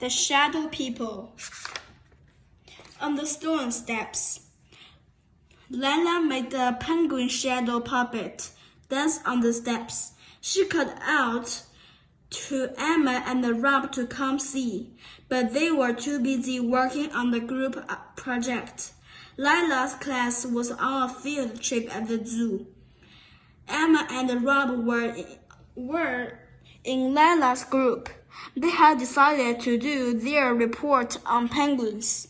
The Shadow People. On the stone steps, Lila made the penguin shadow puppet dance on the steps. She called out to Emma and Rob to come see, but they were too busy working on the group project. Lila's class was on a field trip at the zoo. Emma and Rob were in Lila's group. They had decided to do their report on penguins.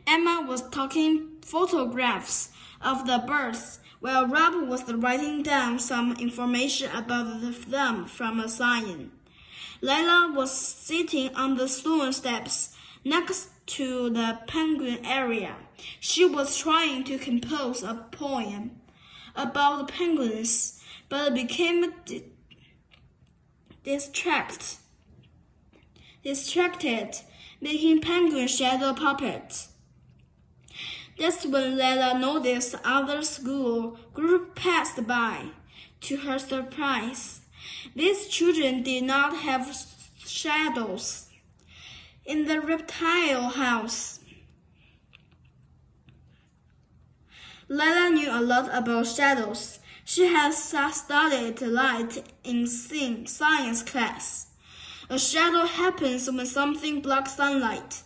Emma was taking photographs of the birds, while Rob was writing down some information about them from a sign. Lila was sitting on the stone steps next to the penguin area. She was trying to compose a poem about the penguins, but became distracted, making penguin shadow puppets. That's when Lila noticed other school group passed by. To her surprise, these children did not have shadows. In the reptile house, Lila knew a lot about shadows. She had studied light in science class. A shadow happens when something blocks sunlight.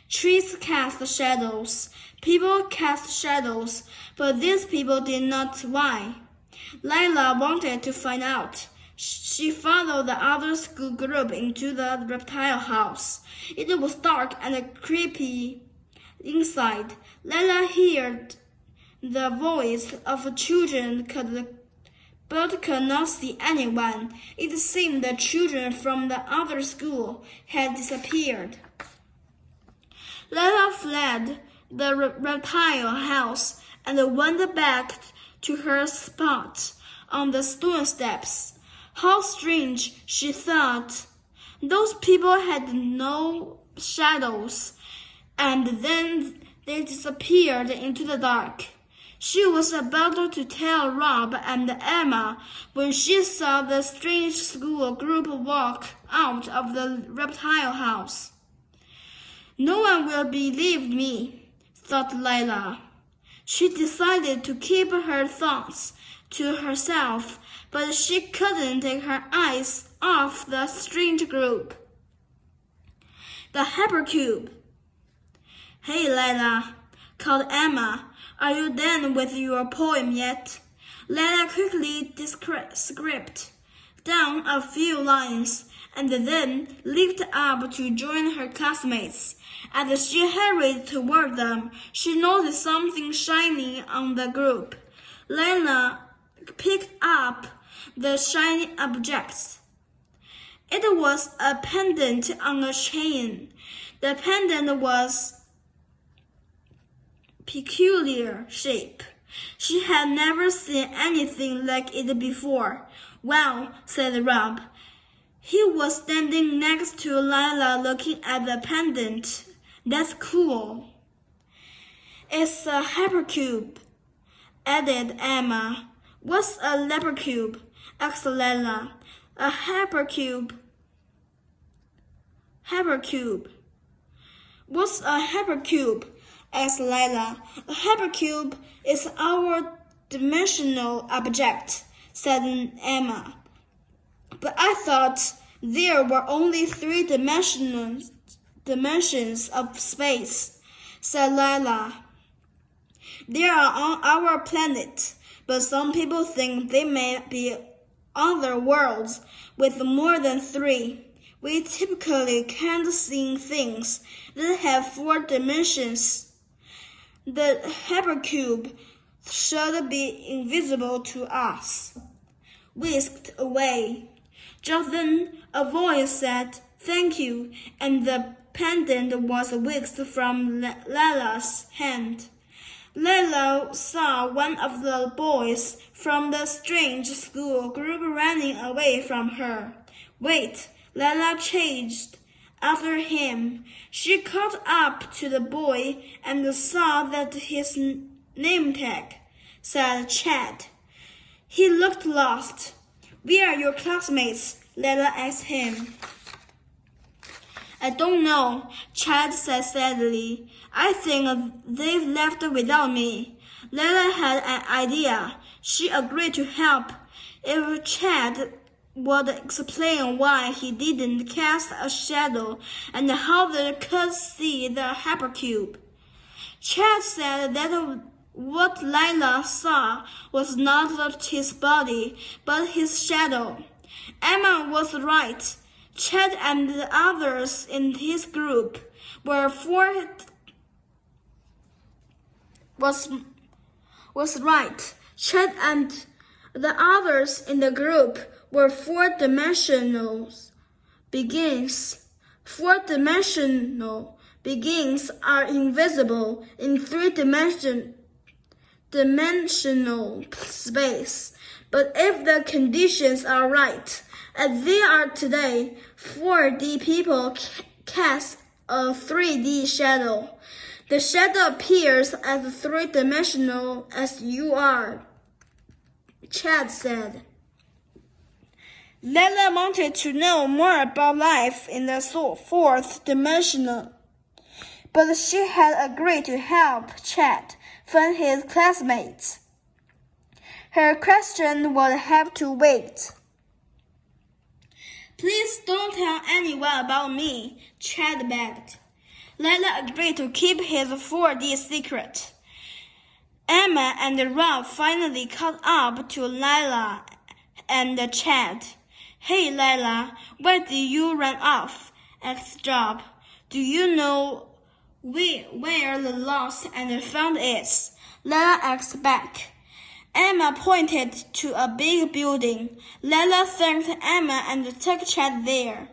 Trees cast shadows. People cast shadows, but these people did not why. Lila wanted to find out. She followed the other school group into the reptile house. It was dark and creepy inside. Lila heard the voice of children but could not see anyone. It seemed the children from the other school had disappeared. Lila fled the reptile house and went back to her spot on the stone steps. How strange, she thought. Those people had no shadows, and then they disappeared into the dark. She was about to tell Rob and Emma when she saw the strange school group walk out of the reptile house. No one will believe me, thought Lila. She decided to keep her thoughts to herself, but she couldn't take her eyes off the strange group. The Hypercube. Hey, Lila, called Emma. Are you done with your poem yet? Lila quickly scribbled down a few lines and then leaped up to join her classmates. As she hurried toward them, she noticed something shining on the group. Lila picked up the shiny object. It was a pendant on a chain. The pendant was peculiar shape. She had never seen anything like it before. Well, said Rob. He was standing next to Lila looking at the pendant. That's cool. It's a hypercube, added Emma. What's a hypercube? Asked Lila. A hypercube. Hypercube. What's a hypercube? Asked Lila. A hypercube is our dimensional object, said Emma. But I thought there were only 3 dimensions of space, said Lila. They are on our planet, but some people think they may be other worlds with more than 3. We typically can't see things that have 4 dimensions. The hypercube should be invisible to us. Whisked away. Just then, a voice said, "Thank you," and the pendant was whisked from Lila's hand. Lila saw one of the boys from the strange school group running away from her. Wait, Lila chased after him. She caught up to the boy and saw that his name tag said Chad. He looked lost. "We are your classmates," Lila asked him. I don't know, Chad said sadly. I think they've left without me. Layla had an idea. She agreed to help if Chad would explain why he didn't cast a shadow and how they could see the hypercube. Chad said that what Layla saw was not his body, but his shadow. Emma was right. Chad and the others in his group were right. Chad and the others in the group were four-dimensional beings. Four-dimensional beings are invisible in three-dimensional space. But if the conditions are right, as they are today, 4D people cast a 3D shadow. The shadow appears as three-dimensional as you are, Chad said. Layla wanted to know more about life in the fourth dimension, but she had agreed to help Chad find his classmates. Her question would have to wait. Please don't tell anyone about me, Chad begged. Layla agreed to keep his 4D secret. Emma and Rob finally caught up to Layla and Chad. Hey, Layla, why did you run off? Asked Rob. Do you know where the lost and found is? Layla asked back. Emma pointed to a big building. Layla thanked Emma and took Chad there.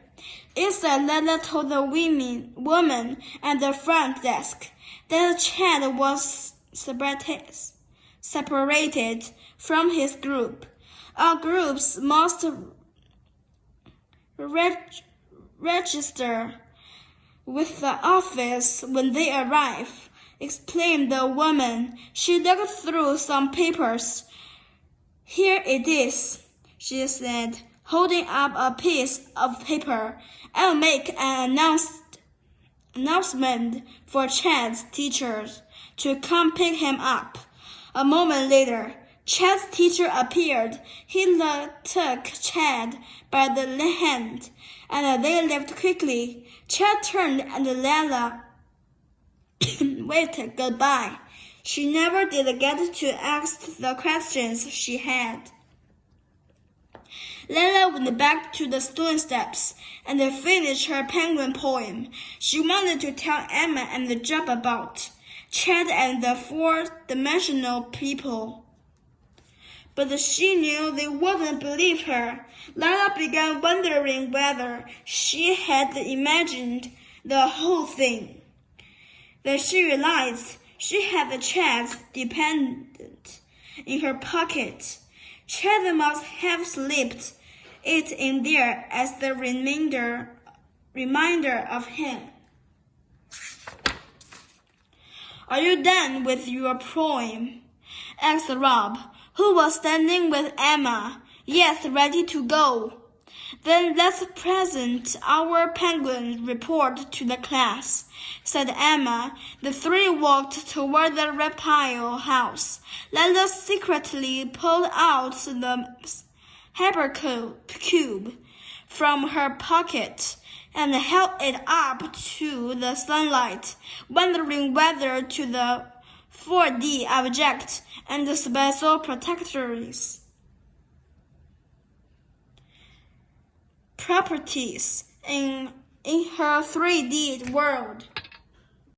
Instead, Layla told the woman at the front desk that Chad was separated from his group. Our groups must register with the office when they arrive, explained the woman. She looked through some papers. Here it is, she said, holding up a piece of paper. I'll make an announcement for Chad's teachers to come pick him up. A moment later, Chad's teacher appeared. He took Chad by the hand, and they left quickly. Chad turned and Layla waved goodbye. She never did get to ask the questions she had. Layla went back to the stone steps and finished her penguin poem. She wanted to tell Emma and Job about Chad and the four-dimensional people. But she knew they wouldn't believe her. Layla began wondering whether she had imagined the whole thing. Then she realized she had the Chad's dependent in her pocket. Chad must have slipped it in there as the reminder of him. Are you done with your poem? Asked Rob, who was standing with Emma. Yes, ready to go. Then let's present our penguin report to the class, said Emma. The three walked toward the reptile house. Layla secretly pulled out the hypercube from her pocket and held it up to the sunlight, wondering whether to the 4D object and the special properties in her 3D world.